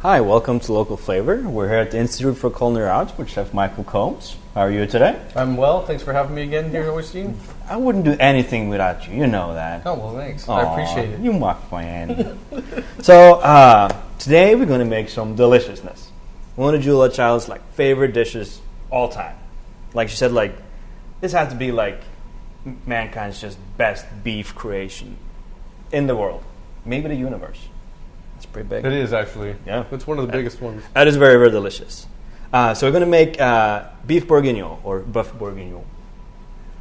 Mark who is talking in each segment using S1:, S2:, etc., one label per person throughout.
S1: Hi, welcome to Local Flavor. We're here at the Institute for Culinary Arts with Chef Michael Combs. How are you today?
S2: I'm well. Thanks for having me again here, Oystein.
S1: I wouldn't do anything without you. You know that.
S2: Oh, well, thanks.
S1: Aw,
S2: I appreciate it.
S1: You my friend. So, today we're going to make some deliciousness. One of Julia Child's favorite dishes all time. Like she said, this has to be mankind's just best beef creation in the world. Maybe the universe. It's pretty big.
S2: It is, actually.
S1: Yeah.
S2: It's one of the biggest ones.
S1: That is very, very delicious. So we're going to make beef bourguignon, or bœuf bourguignon,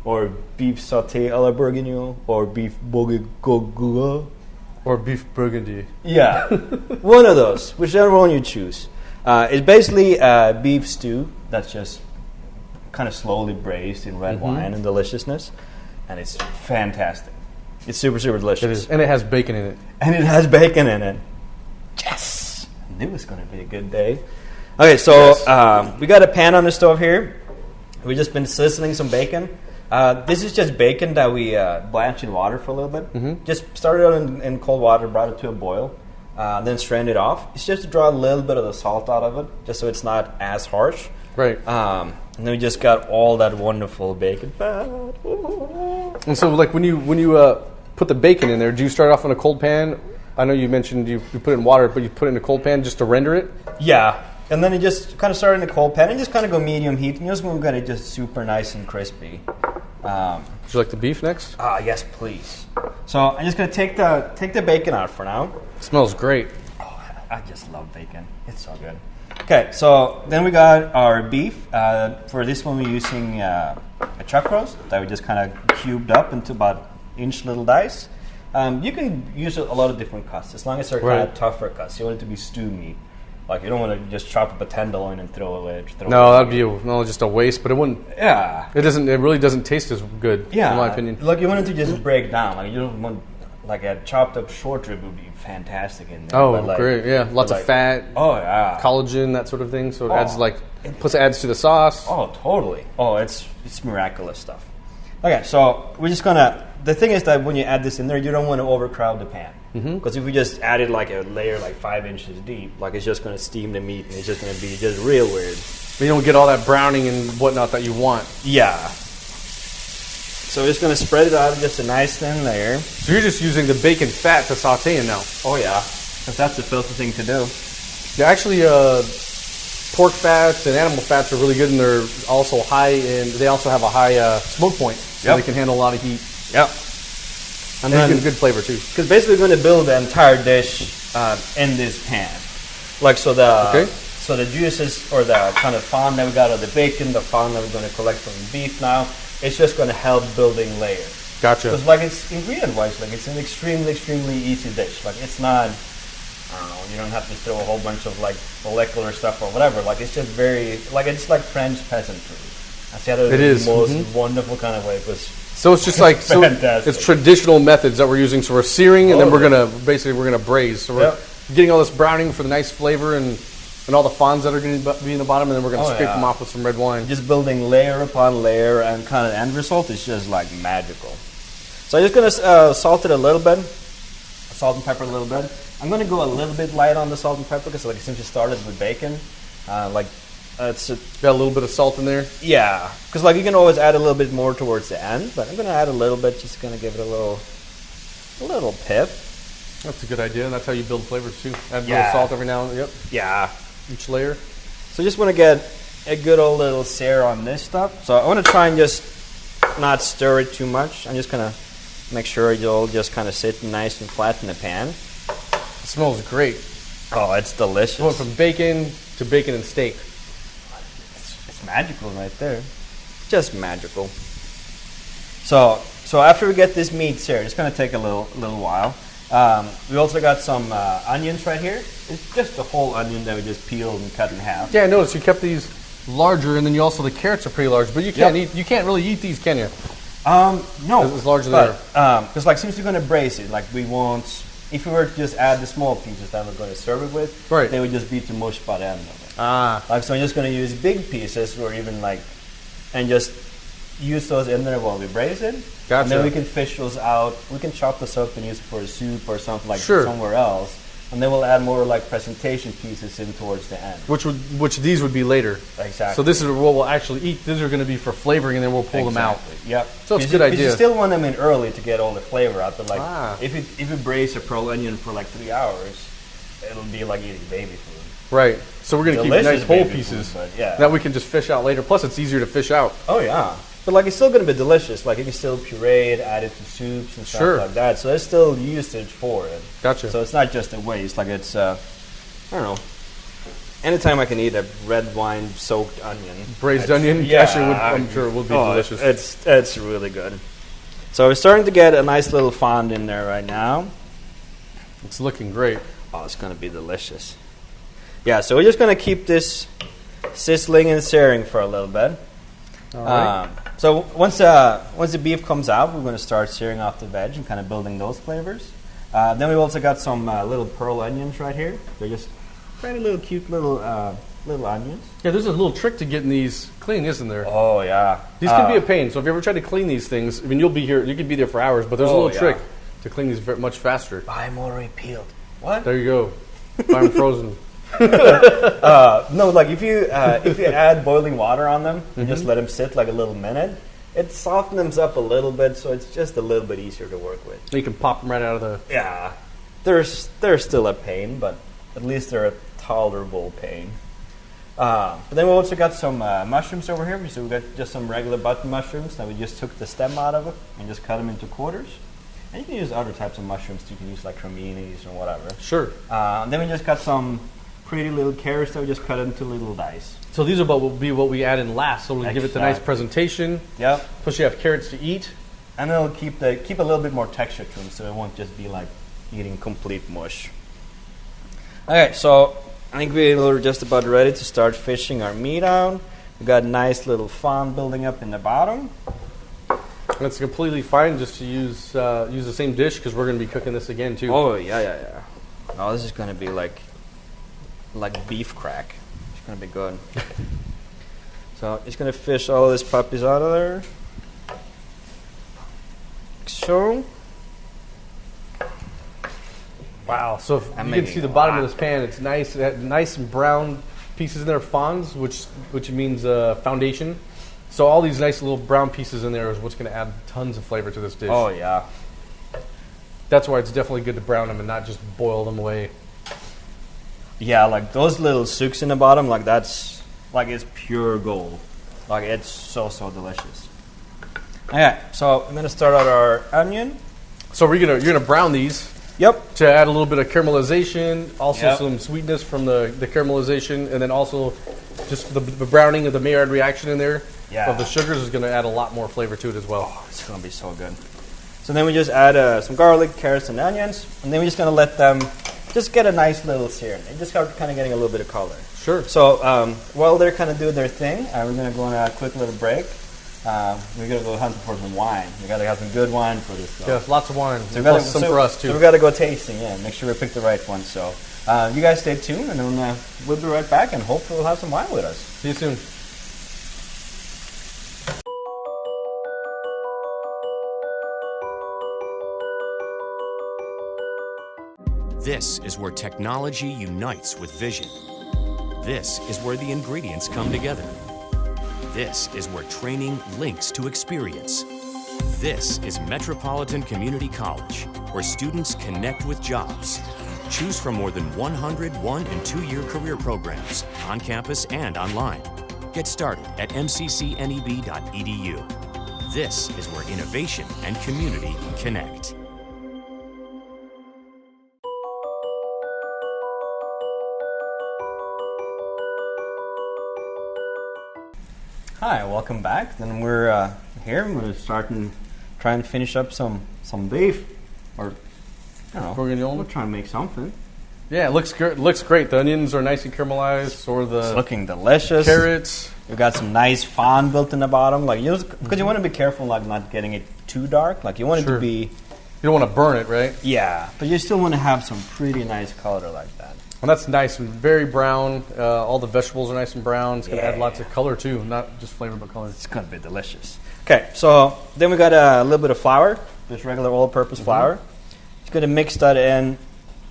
S1: or beef sauté à la bourguignon, or beef bourguignon.
S2: Or beef burgundy.
S1: Yeah, one of those, whichever one you choose. It's basically beef stew that's just kind of slowly braised in red wine and deliciousness, and it's fantastic. It's super, super delicious.
S2: It is, and it has bacon in it.
S1: And it has bacon in it. Yes! I knew it was going to be a good day. Okay, so we got a pan on the stove here. We've just been sizzling some bacon. This is just bacon that we blanched in water for a little bit. Just started out in cold water, brought it to a boil, then strained it off. It's just to draw a little bit of the salt out of it, just so it's not as harsh.
S2: Right.
S1: And then we just got all that wonderful bacon fat.
S2: And so, when you put the bacon in there, do you start off in a cold pan? I know you mentioned you put it in water, but you put it in a cold pan just to render it?
S1: Yeah. And then you just kind of start in a cold pan and just kind of go medium heat. And you just want to get it just super nice and crispy.
S2: Would you like the beef next?
S1: Yes, please. So I'm just going to take the bacon out for now.
S2: It smells great.
S1: Oh, I just love bacon. It's so good. Okay, so then we got our beef. For this one, we're using a chuck roast that we just kind of cubed up into about inch little dice. You can use a lot of different cuts as long as they're kind of tougher cuts. You want it to be stew meat. You don't want to just chop up a tenderloin and throw it.
S2: No, that'd be just a waste. But it wouldn't.
S1: Yeah,
S2: it doesn't. It really doesn't taste as good.
S1: Yeah,
S2: in my opinion.
S1: You want it to just break down. You don't want a chopped up short rib would be fantastic in there.
S2: Oh, great! Yeah, lots of fat.
S1: Oh yeah,
S2: collagen, that sort of thing. So it adds plus it adds to the sauce.
S1: Oh, totally. Oh, it's miraculous stuff. Okay, so we're just gonna. The thing is that when you add this in there, you don't want to overcrowd the pan. Because if we just added a layer 5 inches deep, it's just going to steam the meat and it's just going to be just real weird.
S2: But you don't get all that browning and whatnot that you want.
S1: Yeah. So we're just going to spread it out in just a nice thin layer.
S2: So you're just using the bacon fat to saute in now?
S1: Oh yeah, because that's the filthy thing to do.
S2: Yeah, actually, pork fats and animal fats are really good, and they're also high, and they also have a high smoke point, so they can handle a lot of heat.
S1: Yep.
S2: And they get good flavor too.
S1: Because basically we're going to build the entire dish in this pan. So the juices or the kind of fond that we got of the bacon, the fond that we're going to collect from the beef now, it's just going to help building layers.
S2: Gotcha.
S1: Because it's ingredient-wise, it's an extremely, extremely easy dish. It's not, I don't know, you don't have to throw a whole bunch of molecular stuff or whatever. It's just very, it's like French peasant food. That's the most wonderful kind of way.
S2: So it's just it's traditional methods that we're using. So we're searing, and then we're gonna braise. So we're getting all this browning for the nice flavor and all the fonds that are going to be in the bottom, and then we're gonna scrape them off with some red wine.
S1: Just building layer upon layer, and kind of the end result is just magical. So I'm just gonna salt it a little bit, salt and pepper a little bit. I'm gonna go a little bit light on the salt and pepper because since you started with bacon, it's
S2: got a little bit of salt in there.
S1: Yeah, because you can always add a little bit more towards the end, but I'm gonna add a little bit, just gonna give it a little pip.
S2: That's a good idea. That's how you build flavors too. Add a little salt every now and then. Yep.
S1: Yeah.
S2: Each layer.
S1: So just want to get a good old little sear on this stuff. So I want to try and just not stir it too much. I'm just gonna make sure it'll just kind of sit nice and flat in the pan.
S2: It smells great.
S1: Oh, it's delicious.
S2: Going from bacon to bacon and steak.
S1: It's magical right there. Just magical. So after we get this meat seared, it's going to take a little while. We also got some onions right here. It's just a whole onion that we just peeled and cut in half.
S2: Yeah, I noticed you kept these larger, and then the carrots are pretty large. But you can't really eat these, can you?
S1: No.
S2: As large as they are.
S1: Because since we're going to braise it, we won't. If we were to just add the small pieces that we're going to serve it with, they would just be too mush by the end of it. So I'm just going to use big pieces, or even and just use those in there while we braise it.
S2: Gotcha.
S1: And then we can fish those out. We can chop this up and use it for a soup or something
S2: sure.
S1: somewhere else. and then we'll add more like presentation pieces in towards the end.
S2: Which these would be later.
S1: Exactly.
S2: So this is what we'll actually eat. These are going to be for flavoring, and then we'll pull them out.
S1: Yep.
S2: So it's a good idea.
S1: You still want them in early to get all the flavor out, but like if you braise a pearl onion for like 3 hours, it'll be like eating baby food.
S2: Right. So we're going to keep nice whole pieces that we can just fish out later. Plus, it's easier to fish out.
S1: Oh yeah. But like it's still going to be delicious. Like you can still puree it, add it to soups and stuff like that. So there's still usage for it.
S2: Gotcha.
S1: So it's not just a waste. Like it's, I don't know. Anytime I can eat a red wine soaked onion,
S2: braised onion, I'm sure it would be delicious.
S1: It's really good. So we're starting to get a nice little fond in there right now.
S2: It's looking great.
S1: Oh, it's going to be delicious. Yeah. So we're just going to keep this sizzling and searing for a little bit.
S2: All right.
S1: So once the beef comes out, we're going to start searing off the veg and kind of building those flavors. Then we've also got some little pearl onions right here. They're just pretty little cute little onions.
S2: Yeah, there's a little trick to getting these clean, isn't there?
S1: Oh yeah.
S2: These can be a pain. So if you ever try to clean these things, I mean, you'll be here. You could be there for hours, but there's a little trick to clean these much faster.
S1: Buy them already peeled. What?
S2: There you go. Buy them frozen.
S1: No, like if you add boiling water on them and just let them sit like a little minute, it softens them up a little bit, so it's just a little bit easier to work with.
S2: You can pop them right out of the...
S1: Yeah. They're still a pain, but at least they're a tolerable pain. But then we also got some mushrooms over here. So we got just some regular button mushrooms that we just took the stem out of it and just cut them into quarters. And you can use other types of mushrooms. You can use like creminis or whatever.
S2: Sure.
S1: Then we just got some pretty little carrots that we just cut into little dice.
S2: So these will be what we add in last. So we'll give it the nice presentation.
S1: Yep.
S2: Plus you have carrots to eat.
S1: And it'll keep a little bit more texture to them, so it won't just be like eating complete mush. Okay, so I think we're just about ready to start fishing our meat out. We've got a nice little fond building up in the bottom.
S2: That's completely fine just to use the same dish because we're going to be cooking this again too.
S1: Oh, yeah. Oh, this is going to be like beef crack. It's going to be good. So just going to fish all these puppies out of there. So.
S2: Wow. So if you can see the bottom of this pan, it's nice. It had nice and brown pieces in there, fonds, which means foundation. So all these nice little brown pieces in there is what's going to add tons of flavor to this dish.
S1: Oh, yeah.
S2: That's why it's definitely good to brown them and not just boil them away.
S1: Yeah, like those little souks in the bottom, like that's like it's pure gold. Like it's so delicious. Okay, so I'm gonna start out our onion.
S2: So you're gonna brown these.
S1: Yep.
S2: To add a little bit of caramelization, also some sweetness from the caramelization, and then also just the browning of the Maillard reaction in there of the sugars is going to add a lot more flavor to it as well.
S1: Oh, it's going to be so good. So then we just add some garlic, carrots, and onions, and then we're just going to let them just get a nice little sear. They just start kind of getting a little bit of color.
S2: Sure.
S1: So while they're kind of doing their thing, we're going to go on a quick little break. We're going to go hunting for some wine. We got to have some good wine for this.
S2: Yes, lots of wine.
S1: So
S2: some for us too.
S1: So we got to go tasting, make sure we pick the right one. So you guys stay tuned, and then we'll be right back, and hopefully we'll have some wine with us.
S2: See you soon.
S3: This is where technology unites with vision. This is where the ingredients come together. This is where training links to experience. This is Metropolitan Community College, where students connect with jobs. Choose from more than 100 1- and 2-year career programs on campus and online. Get started at mccneb.edu. This is where innovation and community connect.
S1: Hi, welcome back. Then we're here. We're trying to finish up some beef, or I don't know.
S2: Bourguignon.
S1: We're trying to make something.
S2: Yeah, it looks good. Looks great. The onions are nice and caramelized. So
S1: it's looking delicious.
S2: Carrots.
S1: We've got some nice fond built in the bottom, like because you want to be careful, like not getting it too dark. Like you want it to be.
S2: You don't want to burn it, right?
S1: Yeah, but you still want to have some pretty nice color like that.
S2: Well, that's nice and very brown. All the vegetables are nice and brown. It's going to add lots of color, too. Not just flavor, but color.
S1: It's going to be delicious. Okay, so then we got a little bit of flour. Just regular all-purpose flour. Just going to mix that in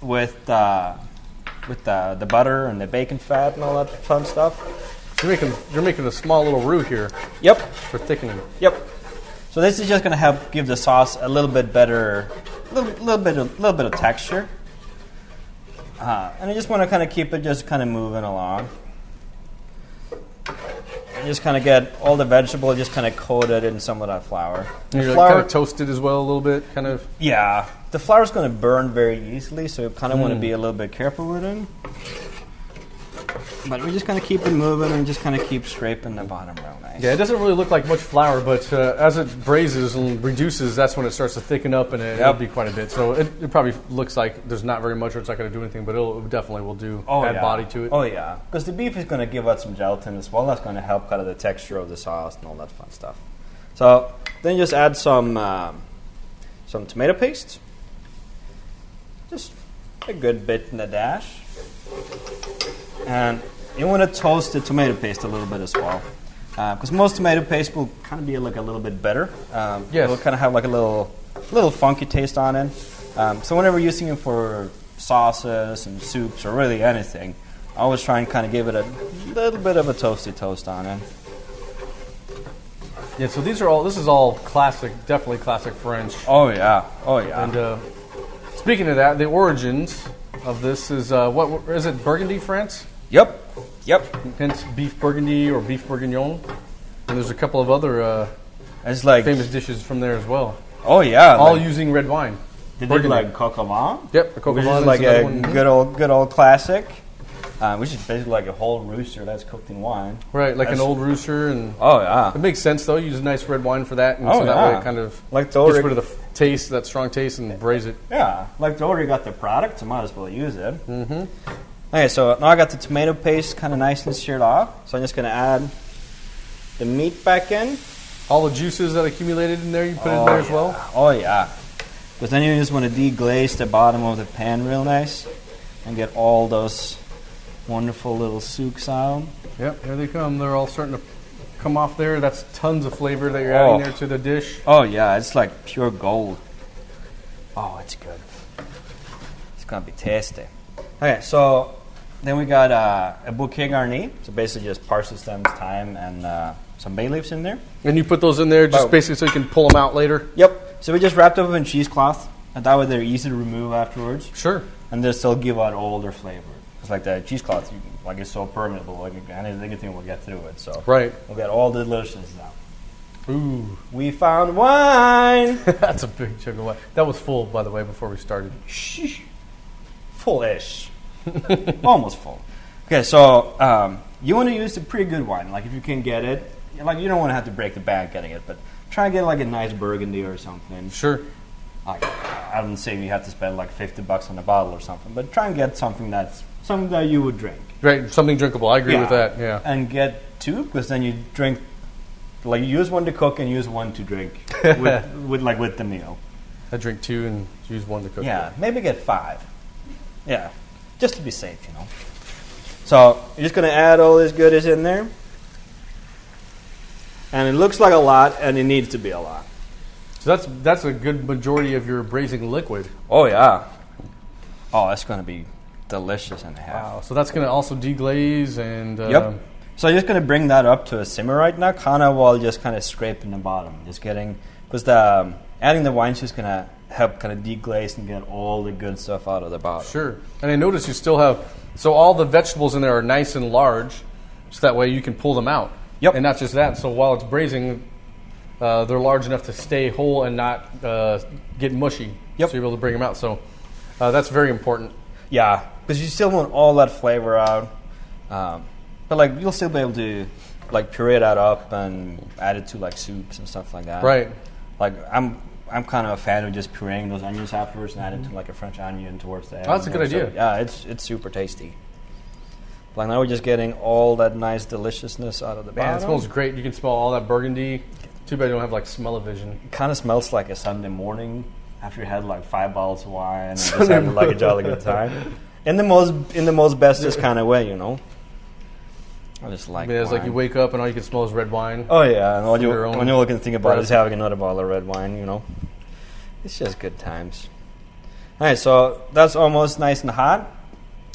S1: with the butter and the bacon fat and all that fun stuff.
S2: You're making a small little roux here.
S1: Yep.
S2: For thickening.
S1: Yep. So this is just going to help give the sauce a little bit better, little bit of texture. And I just want to kind of keep it just kind of moving along. And just kind of get all the vegetable just kind of coated in some of that flour.
S2: And you're
S1: flour,
S2: kind of toasted as well a little bit, kind of.
S1: Yeah, the flour is going to burn very easily, so you kind of want to be a little bit careful with it. But we're just going to keep it moving and just kind of keep scraping the bottom real nice.
S2: Yeah, it doesn't really look like much flour, but as it braises and reduces, that's when it starts to thicken up, and it'll be quite a bit. So it probably looks like there's not very much, or it's not going to do anything, but it definitely will add body to it.
S1: Oh, yeah. Because the beef is going to give out some gelatin as well. That's going to help kind of the texture of the sauce and all that fun stuff. So then you just add some tomato paste. Just a good bit in the dash. And you want to toast the tomato paste a little bit as well. Because most tomato paste will kind of be like a little bit bitter. It'll kind of have like a little funky taste on it. So whenever you're using it for sauces and soups or really anything, I always try and kind of give it a little bit of a toasty toast on it.
S2: Yeah, so this is all classic, definitely classic French.
S1: Oh yeah.
S2: And speaking of that, the origins of this is, what is it, Burgundy, France?
S1: Yep.
S2: Hence beef Burgundy or beef Bourguignon. And there's a couple of other
S1: it's like
S2: famous dishes from there as well.
S1: Oh yeah.
S2: All using red wine.
S1: Did they do like coq au vin?
S2: Yep, the coq au vin.
S1: Which is like a good old classic. Which is basically like a whole rooster that's cooked in wine.
S2: Right, like an old rooster. And
S1: oh yeah.
S2: It makes sense though. Use nice red wine for that, and so that way it kind of
S1: like
S2: gets rid of the taste, that strong taste, and braise it.
S1: Yeah, like they already got the product, so might as well use it. Mm-hmm. Okay, so now I got the tomato paste kind of nice and seared off. So I'm just going to add the meat back in.
S2: All the juices that accumulated in there, you put in there as well?
S1: Oh, yeah. Because then you just want to deglaze the bottom of the pan real nice and get all those wonderful little souks out.
S2: Yep, here they come. They're all starting to come off there. That's tons of flavor that you're adding there to the dish.
S1: Oh, yeah. It's like pure gold. Oh, it's good. It's going to be tasty. Okay, so then we got a bouquet garni. So basically just parsley stems, thyme, and some bay leaves in there.
S2: And you put those in there just basically so you can pull them out later?
S1: Yep. So we just wrapped up in cheesecloth. And that way they're easy to remove afterwards.
S2: Sure.
S1: And they still give out all their flavor. It's like the cheesecloth, like it's so permeable, like anything will get through it. So we'll get all the deliciousness out.
S2: Ooh.
S1: We found wine!
S2: That's a big chunk of wine. That was full, by the way, before we started.
S1: Shh. Full-ish. Almost full. Okay, so you want to use a pretty good wine. Like if you can get it, like you don't want to have to break the bank getting it, but try and get like a nice Burgundy or something.
S2: Sure.
S1: Like I wouldn't say you have to spend like $50 on a bottle or something, but try and get something that you would drink.
S2: Right, something drinkable. I agree with that. Yeah.
S1: And get two, because then you drink, like you use one to cook and use one to drink with the meal.
S2: I drink two and use one to cook.
S1: Yeah, maybe get 5. Yeah, just to be safe, you know. So you're just going to add all this goodies in there. And it looks like a lot, and it needs to be a lot.
S2: So that's a good majority of your braising liquid.
S1: Oh, yeah. Oh, that's going to be delicious in half.
S2: Wow, so that's going to also deglaze and...
S1: Yep. So I'm just going to bring that up to a simmer right now, kind of while just kind of scraping the bottom. Just getting... Because adding the wine is just going to help kind of deglaze and get all the good stuff out of the bottom.
S2: Sure. And I notice you still have... So all the vegetables in there are nice and large, so that way you can pull them out.
S1: Yep.
S2: And not just that, so while it's braising, they're large enough to stay whole and not get mushy.
S1: Yep.
S2: So you're able to bring them out. So that's very important.
S1: Yeah, because you still want all that flavor out. But like you'll still be able to like puree that up and add it to like soups and stuff like that.
S2: Right.
S1: Like I'm kind of a fan of just pureeing those onions afterwards and adding to like a French onion towards the end.
S2: Oh, that's a good idea.
S1: So, yeah, it's super tasty. Like now we're just getting all that nice deliciousness out of the bottom.
S2: Man, it smells great. You can smell all that burgundy. Too bad you don't have like smell-o-vision.
S1: It kind of smells like a Sunday morning after you had like 5 bottles of wine and just having like a jolly good time. In the most bestest kind of way, you know. I just like.
S2: It's like you wake up and all you can smell is red wine.
S1: Oh yeah, and all you can think about is having another bottle of red wine. You know, it's just good times. All right, so that's almost nice and hot.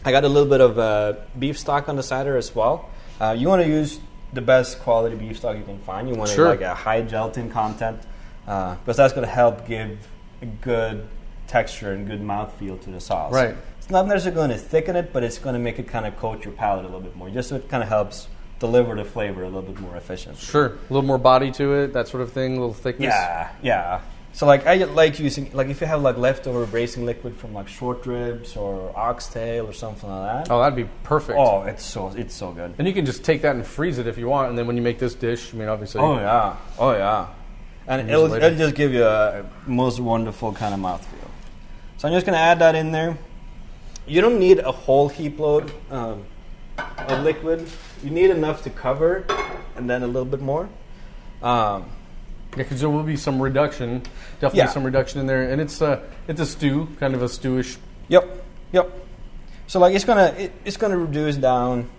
S1: I got a little bit of beef stock on the side there as well. You want to use the best quality beef stock you can find. You want to like a high gelatin content, because that's going to help give a good texture and good mouthfeel to the sauce.
S2: Right.
S1: It's not necessarily going to thicken it, but it's going to make it kind of coat your palate a little bit more, just so it kind of helps deliver the flavor a little bit more efficient.
S2: Sure, a little more body to it, that sort of thing, a little thickness.
S1: Yeah. So like I like using, like if you have like leftover braising liquid from like short ribs or oxtail or something like that.
S2: Oh, that'd be perfect.
S1: Oh, it's so good.
S2: And you can just take that and freeze it if you want, and then when you make this dish, I mean, obviously.
S1: Oh yeah. And it'll just give you a most wonderful kind of mouthfeel. So I'm just gonna add that in there. You don't need a whole heap load of liquid. You need enough to cover, and then a little bit more.
S2: Yeah, because there will be some reduction, definitely some reduction in there, and it's a stew, kind of a stewish.
S1: Yep. So like it's gonna reduce down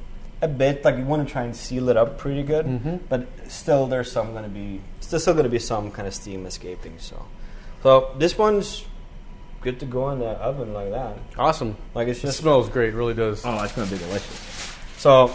S1: a bit. Like you want to try and seal it up pretty good, but still there's still gonna be some kind of steam escaping. So this one's good to go in the oven like that.
S2: Awesome.
S1: Like it
S2: smells great, it really does.
S1: Oh, it's gonna be delicious. So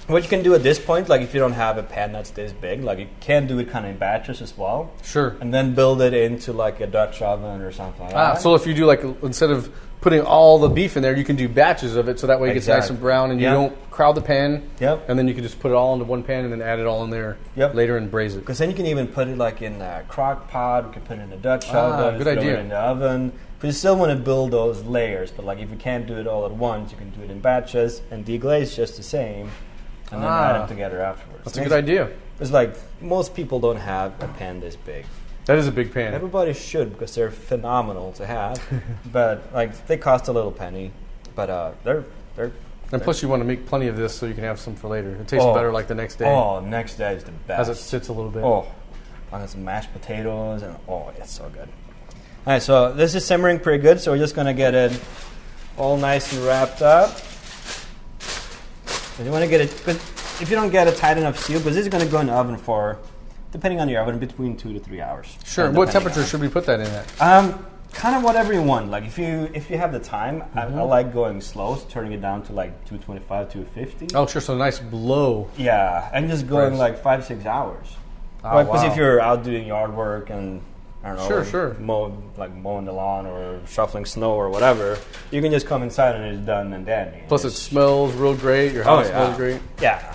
S1: what you can do at this point, like if you don't have a pan that's this big, like you can do it kind of in batches as well.
S2: Sure.
S1: And then build it into like a Dutch oven or something like that.
S2: So if you do like, instead of putting all the beef in there, you can do batches of it, so that way it gets nice and brown, and you don't crowd the pan.
S1: Yep.
S2: And then you can just put it all into one pan and then add it all in there later and braise it.
S1: Because then you can even put it like in a crock pot, you can put it in a Dutch oven,
S2: good idea.
S1: Throw it in the oven. But you still want to build those layers, but like if you can't do it all at once, you can do it in batches and deglaze just the same. And then add them together afterwards.
S2: That's a good idea.
S1: It's like most people don't have a pan this big.
S2: That is a big pan.
S1: Everybody should, because they're phenomenal to have. But like they cost a little penny. But they're
S2: and plus you want to make plenty of this so you can have some for later. It tastes better like the next day.
S1: Oh, next day is the best.
S2: As it sits a little bit.
S1: Oh, on some mashed potatoes and it's so good. All right, so this is simmering pretty good. So we're just gonna get it all nice and wrapped up. You want to get it, but if you don't get a tight enough seal, because this is going to go in the oven for, depending on your oven, between 2 to 3 hours.
S2: Sure. What temperature should we put that in at?
S1: Kind of whatever you want. Like if you have the time, I like going slow, so turning it down to like 225, 250.
S2: Oh, sure. So nice low.
S1: Yeah, and just going like 5-6 hours.
S2: Oh,
S1: because if you're out doing yard work and I don't know,
S2: sure.
S1: Mowing the lawn or shuffling snow or whatever, you can just come inside and it's done and dandy.
S2: Plus, it smells real great. Your house smells great.
S1: Yeah.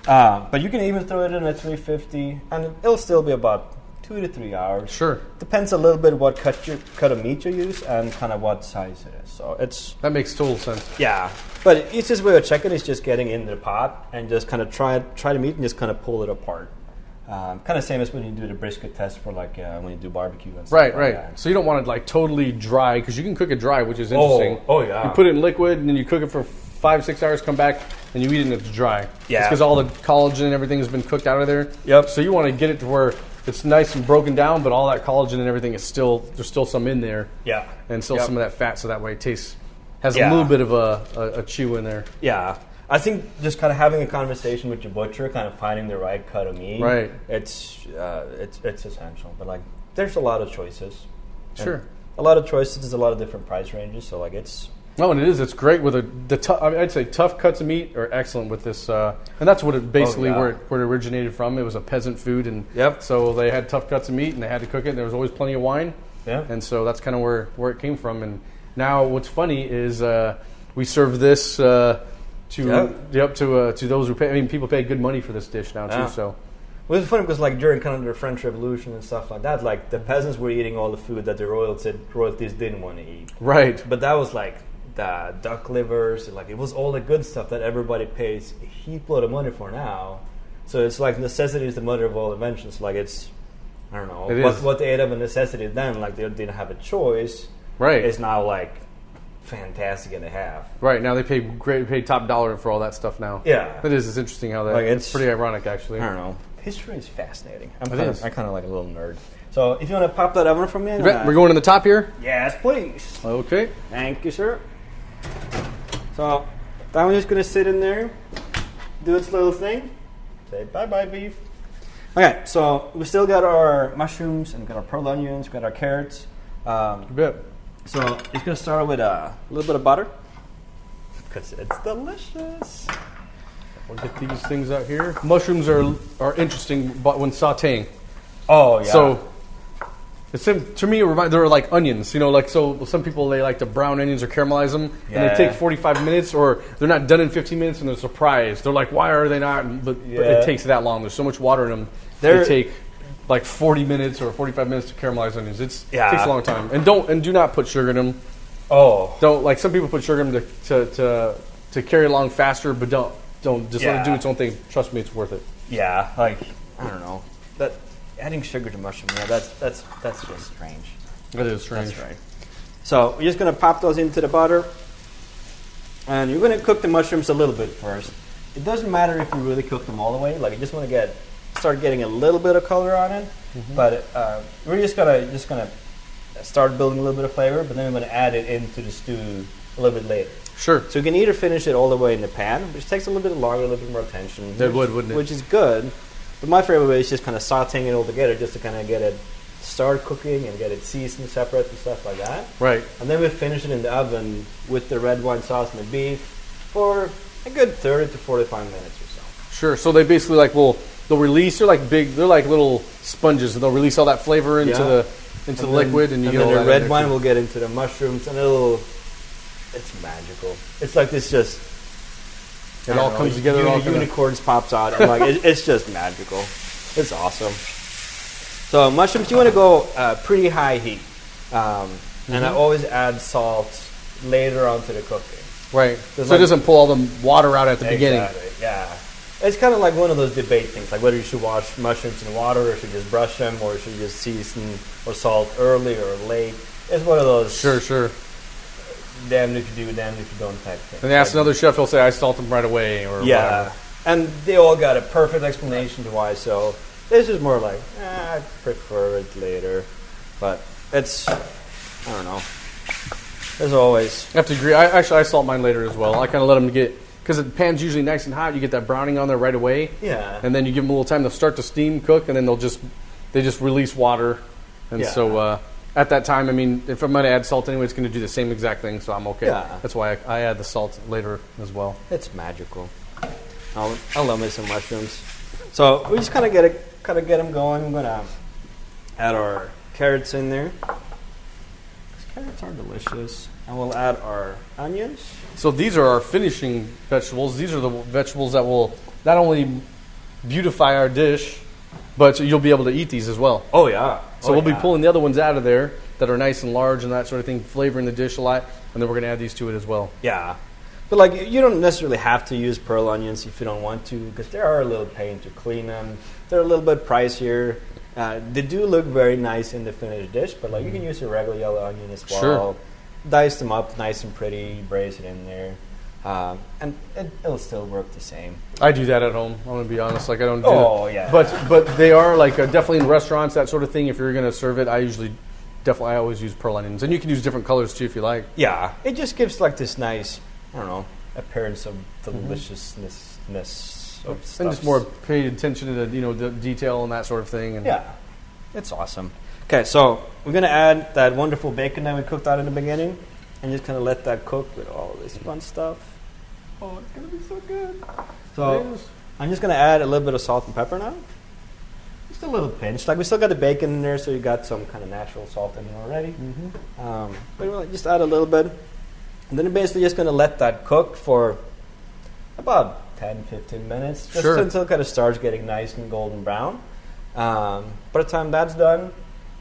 S1: But you can even throw it in at 350, and it'll still be about 2 to 3 hours.
S2: Sure.
S1: Depends a little bit what cut of meat you use and kind of what size it is. So
S2: that makes total sense.
S1: Yeah. But the easiest way to check it is just getting in the pot and just kind of try the meat and just kind of pull it apart. Kind of same as when you do the brisket test for like when you do barbecue and stuff.
S2: Right. So you don't want it like totally dry, because you can cook it dry, which is interesting.
S1: Oh yeah.
S2: You put it in liquid and then you cook it for 5-6 hours, come back and you eat it and it's dry.
S1: Yeah.
S2: It's because all the collagen and everything has been cooked out of there.
S1: Yep.
S2: So you want to get it to where it's nice and broken down, but all that collagen and everything is there's still some in there.
S1: Yeah.
S2: And still some of that fat, so that way it has a little bit of a chew in there.
S1: Yeah. I think just kind of having a conversation with your butcher, kind of finding the right cut of meat.
S2: Right.
S1: It's essential. But like, there's a lot of choices.
S2: Sure.
S1: A lot of choices. There's a lot of different price ranges. So like, it's.
S2: No, and it is. It's great with I'd say tough cuts of meat are excellent with this, and that's what it basically where it originated from. It was a peasant food, and so they had tough cuts of meat, and they had to cook it. And there was always plenty of wine. Yeah. And so that's kind of where it came from. And now what's funny is we serve this. To those who pay. I mean, people pay good money for this dish now too. So,
S1: well, it's funny because like during kind of the French Revolution and stuff like that, like the peasants were eating all the food that the royalties didn't want to eat.
S2: Right.
S1: But that was like the duck livers, like it was all the good stuff that everybody pays a heap load of money for now. So it's like necessity is the mother of all inventions. Like it's, I don't know, what they ate of a necessity then, like they didn't have a choice.
S2: Right.
S1: It's now like fantastic and a half.
S2: Right, now they pay top dollar for all that stuff now.
S1: Yeah.
S2: It is. It's interesting how that, like it's pretty ironic actually.
S1: I don't know. History is fascinating. I kind of like a little nerd. So if you want to pop that oven for me.
S2: We're going in the top here?
S1: Yes, please.
S2: Okay.
S1: Thank you, sir. So that one's just going to sit in there, do its little thing, say bye-bye, beef. Okay, so we still got our mushrooms and we got our pearl onions, we got our carrots. So it's gonna start with a little bit of butter because it's delicious.
S2: We'll get these things out here. Mushrooms are interesting, but when sautéing.
S1: Oh yeah.
S2: So to me, they're like onions. You know, like so some people they like to brown onions or caramelize them, and they take 45 minutes, or they're not done in 15 minutes, and they're surprised. They're like, why are they not? But it takes that long. There's so much water in them. They take like 40 minutes or 45 minutes to caramelize onions. It takes a long time. And do not put sugar in them.
S1: Oh.
S2: Don't like some people put sugar in them to carry along faster, but don't just let it do its own thing. Trust me, it's worth it.
S1: Yeah, like I don't know that adding sugar to mushroom. Yeah, that's just strange.
S2: That is strange.
S1: That's right. So we're just gonna pop those into the butter, and you're gonna cook the mushrooms a little bit first. It doesn't matter if you really cook them all the way. Like you just want to start getting a little bit of color on it, but we're just gonna start building a little bit of flavor. But then we're gonna add it into the stew a little bit later.
S2: Sure.
S1: So you can either finish it all the way in the pan, which takes a little bit longer, a little bit more attention.
S2: It would, wouldn't it?
S1: Which is good. But my favorite way is just kind of sauteing it all together, just to kind of get it start cooking and get it seasoned separate and stuff like that.
S2: Right.
S1: And then we finish it in the oven with the red wine sauce and the beef for a good 30 to 45 minutes or so.
S2: Sure. So they basically they'll release. They're like little sponges, and they'll release all that flavor into the liquid, and
S1: then the red wine will get into the mushrooms, and it's magical. It's like this just.
S2: It all comes together.
S1: Unicorns pops out. And like it's just magical. It's awesome. So mushrooms, you want to go pretty high heat, and I always add salt later on to the cooking.
S2: Right. So it doesn't pull all the water out at the beginning.
S1: Yeah. It's kind of like one of those debate things, like whether you should wash mushrooms in water, or should just brush them, or should you just season or salt early or late. It's one of those.
S2: Sure.
S1: Damned if you do, damned if you don't type thing.
S2: And they ask another chef, he'll say, I salt them right away, or whatever.
S1: And they all got a perfect explanation to why. So this is more like, I prefer it later. But it's, I don't know. As always.
S2: I have to agree. I salt mine later as well. I kind of let them get, because the pan's usually nice and hot, you get that browning on there right away.
S1: Yeah.
S2: And then you give them a little time to start to steam cook, and then they just release water. And so at that time, I mean, if I'm going to add salt anyway, it's going to do the same exact thing, so I'm okay.
S1: Yeah.
S2: That's why I add the salt later as well.
S1: It's magical. I love me some mushrooms. So we just kind of get them going. I'm going to add our carrots in there. Carrots are delicious. And we'll add our onions.
S2: So these are our finishing vegetables. These are the vegetables that will not only beautify our dish, but you'll be able to eat these as well.
S1: Oh, yeah.
S2: So we'll be pulling the other ones out of there that are nice and large and that sort of thing, flavoring the dish a lot, and then we're going to add these to it as well.
S1: Yeah. But like, you don't necessarily have to use pearl onions if you don't want to, because they are a little pain to clean them. They're a little bit pricier. They do look very nice in the finished dish, but like you can use a regular yellow onion as well. Sure. Dice them up nice and pretty, braise it in there, and it'll still work the same.
S2: I do that at home. I'm going to be honest. Like I don't do
S1: Oh, yeah.
S2: But they are like definitely in restaurants, that sort of thing. If you're going to serve it, I always use pearl onions. And you can use different colors too if you like.
S1: Yeah. It just gives like this nice, I don't know, appearance of deliciousness of stuff.
S2: And just more pay attention to the detail and that sort of thing. And
S1: yeah. It's awesome. Okay, so we're going to add that wonderful bacon that we cooked out in the beginning and just kind of let that cook with all this fun stuff. Oh, it's going to be so good. So I'm just going to add a little bit of salt and pepper now. Just a little pinch. Like we still got the bacon in there, so you got some kind of natural salt in there already. But we'll just add a little bit. And then you're basically just going to let that cook for about 10-15 minutes. Just until it kind of starts getting nice and golden brown. By the time that's done,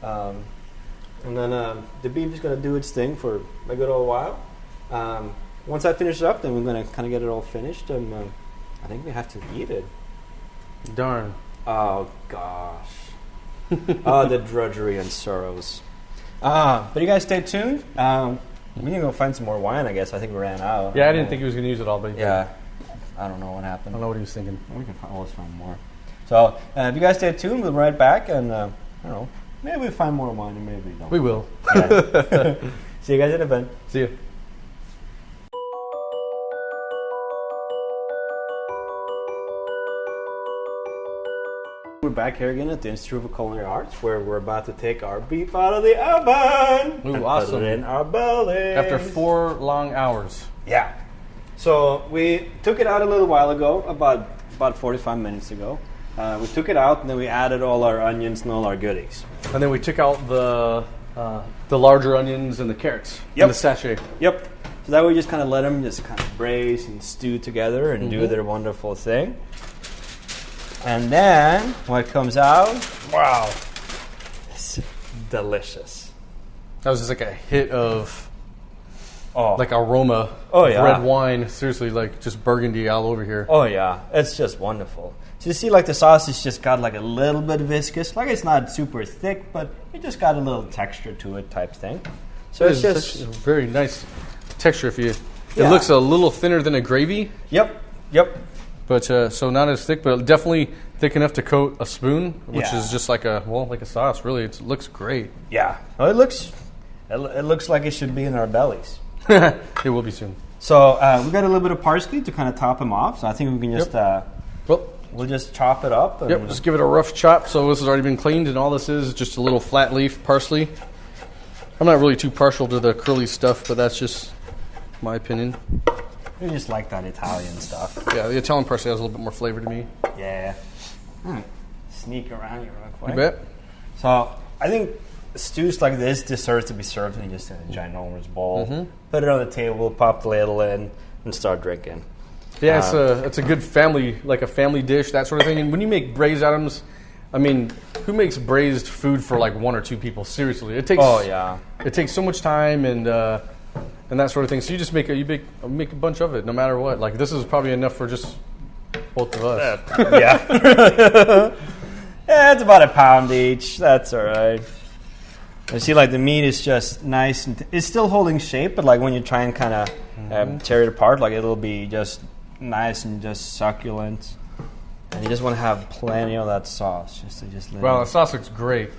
S1: and then the beef is going to do its thing for a good old while. Once I finish it up, then we're going to kind of get it all finished, and I think we have to eat it.
S2: Darn.
S1: Oh, gosh. Oh, the drudgery and sorrows. But you guys stay tuned. We can go find some more wine, I guess. I think we ran out.
S2: Yeah, I didn't think he was going to use it all, but
S1: yeah. I don't know what happened.
S2: I don't know what he was thinking.
S1: We can always find more. So, if you guys stay tuned, we'll be right back, and I don't know, maybe we'll find more wine, and maybe we don't.
S2: We will.
S1: Yeah. See you guys in a bit.
S2: See you.
S1: back here again at the Institute of Culinary Arts, where we're about to take our beef out of the oven and
S2: awesome.
S1: put it in our bellies.
S2: After 4 long hours.
S1: Yeah. So we took it out a little while ago, about 45 minutes ago. We took it out, and then we added all our onions and all our goodies.
S2: And then we took out the larger onions and the carrots in the sachet.
S1: Yep. So that way we just kind of let them just kind of braise and stew together and do their wonderful thing. And then what comes out, wow, it's delicious.
S2: That was just like a hit of like aroma
S1: of
S2: red wine. Seriously, like just burgundy all over here.
S1: Oh yeah, it's just wonderful. So you see like the sauce has just got like a little bit viscous. Like it's not super thick, but it just got a little texture to it type thing. So it's just
S2: a very nice texture. It looks a little thinner than a gravy.
S1: Yep.
S2: But so not as thick, but definitely thick enough to coat a spoon, which is just like a sauce. Really, it looks great.
S1: Yeah, well, it looks like it should be in our bellies.
S2: It will be soon.
S1: So we got a little bit of parsley to kind of top them off. So I think we can just we'll just chop it up. And
S2: just give it a rough chop. So this has already been cleaned, and all this is just a little flat leaf parsley. I'm not really too partial to the curly stuff, but that's just my opinion.
S1: We just like that Italian stuff.
S2: Yeah, the Italian parsley has a little bit more flavor to me.
S1: Yeah. Sneak around here real quick.
S2: You bet.
S1: So I think stews like this deserves to be served in just a ginormous bowl. Put it on the table, pop the ladle in, and start drinking.
S2: Yeah, it's a good family, like a family dish, that sort of thing. And when you make braised items, I mean, who makes braised food for like 1 or 2 people? Seriously, it takes so much time and that sort of thing. So you just make a bunch of it, no matter what. Like this is probably enough for just both of us.
S1: Yeah, it's about a pound each. That's all right. You see, like the meat is just nice and it's still holding shape, but like when you try and kind of tear it apart, like it'll be just nice and just succulent. And you just want to have plenty of that sauce,
S2: Well, the sauce looks great.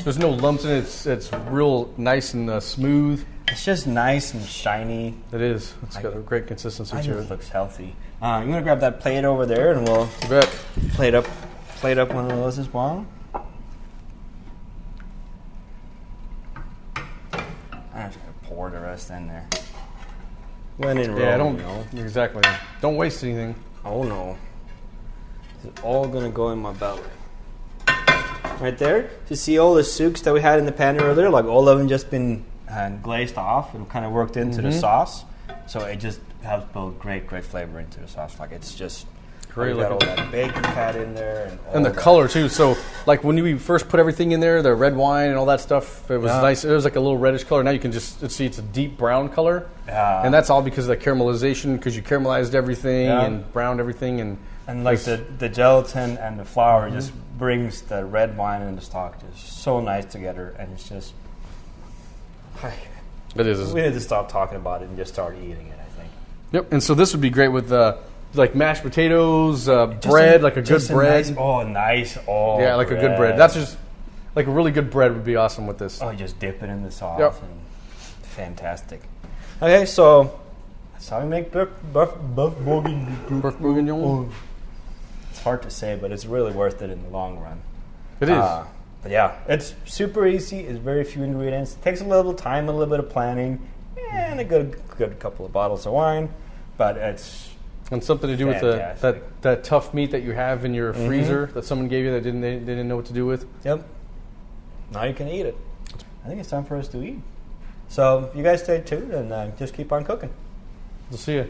S2: There's no lumps in it. It's real nice and smooth.
S1: It's just nice and shiny.
S2: It is. It's got a great consistency to it.
S1: It looks healthy. I'm going to grab that plate over there, and we'll plate up one of those as well. I'm just going to pour the rest in there. When in Rome,
S2: exactly. Don't waste anything.
S1: Oh no. It's all going to go in my belly. Right there. You see all the souks that we had in the pan earlier? Like all of them just been glazed off and kind of worked into the sauce. So it just helps build great flavor into the sauce. Like it's just great. Got all that bacon fat in there. And
S2: the color too. So like when we first put everything in there, the red wine and all that stuff, it was nice. It was like a little reddish color. Now you can just see it's a deep brown color. And that's all because of the caramelization, because you caramelized everything and browned everything. And
S1: like the gelatin and the flour just brings the red wine and the stock just so nice together. And it's just...
S2: It is.
S1: We need to stop talking about it and just start eating it, I think.
S2: Yep. And so this would be great with like mashed potatoes, bread, like a good bread.
S1: Nice.
S2: Yeah, like
S1: bread.
S2: A good bread. That's just like a really good bread would be awesome with this.
S1: Oh, you just dip it in the sauce. Yep. And fantastic. Okay, so that's how we make Boeuf Bourguignon.
S2: Oh.
S1: It's hard to say, but it's really worth it in the long run.
S2: It is.
S1: But yeah, it's super easy. It's very few ingredients. It takes a little time, a little bit of planning, and a good couple of bottles of wine. But it's
S2: something to do with that tough meat that you have in your freezer that someone gave you that they didn't know what to do with.
S1: Yep. Now you can eat it. I think it's time for us to eat. So you guys stay tuned and just keep on cooking.
S2: We'll see you.